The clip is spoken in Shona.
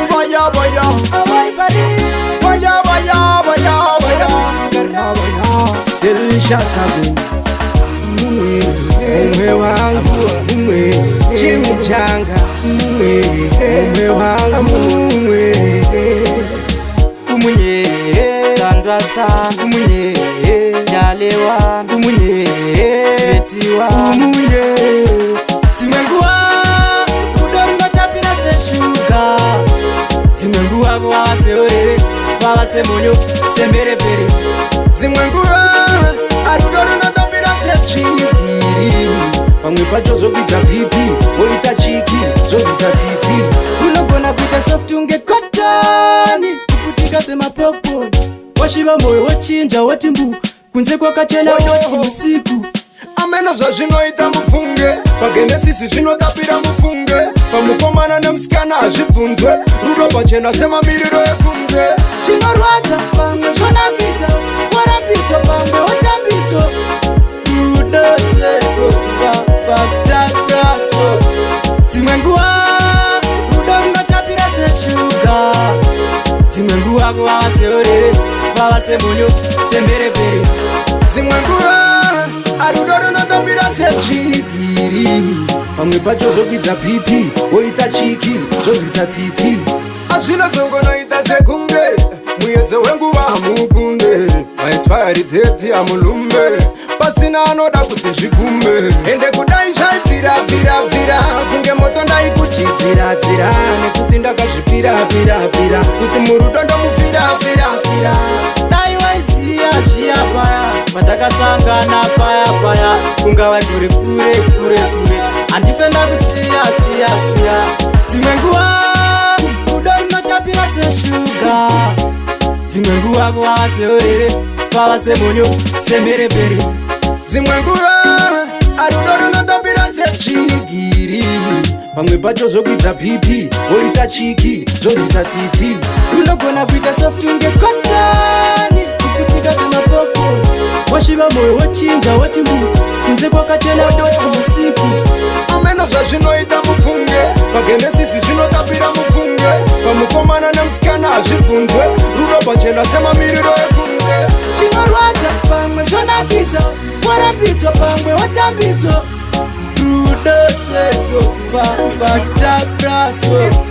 Baya baya baya baya baya baya Selisha sabu Mume wangu mume chimichanga mume wangu mume tandwa sana mume jalewa mume sweti wa mume timengua udongo tapina se sugar timengua kwa seorere baba se monyo se merepere timengua arudoro na tapina se chikiri pamwe pacho zobidza pipi oita chiki zozisa titi unogona kuita soft unge kotani kukutika sema popcorn washiba moyo wochinja wati mbu kunze kwakachena wati usiku ameno zvazvinoita mufunge pagenesisi zvinotapira mufunge pamukomana nemusikana hazvibvunzwe rudo pachena semamiriro ekunze zvinorwadza pamwe zvonakidza warambidza pamwe watambidza rudo seko pakutakraso dzimwe nguva rudo runotapira seshuga dzimwe nguva kuvava seorere vava semunyu semberepere dzimwe nguva arudo runotapira sechikiri pamwe pacho zvokwidza pipi woita chiki zvozisa tsitsi azvinozongonoita sekunge muyedzo wenguva hamukunge maexpiry date yamulumbe pasina anoda kuti zvigumbe ende kudai zvaipfiravira kunge moto ndaikuchidziradzira nekuti ndakazvipirapirapira kuti murudo ndomufirafirafira dai waiziya zviya paya patakasangana paya kungava kure handife ndakusiyasiya dzimwe nguva rudo runotapira seshuga dzimwe nguva kuvava seorere vava semonyo semherepere dzimwe nguva arudo runotapira sechigiri pamwe pacho zvokwidza pipi woita chiki zvozisa tsitsi runogona kuita soft unge kotani kukutika semapopo washiva moyo wochinja wati mbu kunze kwakachena wati usiku ameno zvazvinoita mufunge pagenesisi zvinotapira mufunge pamukomana nemusikana hazvibvunzwe rudo pachena semamiriro ekunze zvinorwadza pamwe zvonakidza warambidza pamwe watambidzwa rudo seko pakutakraso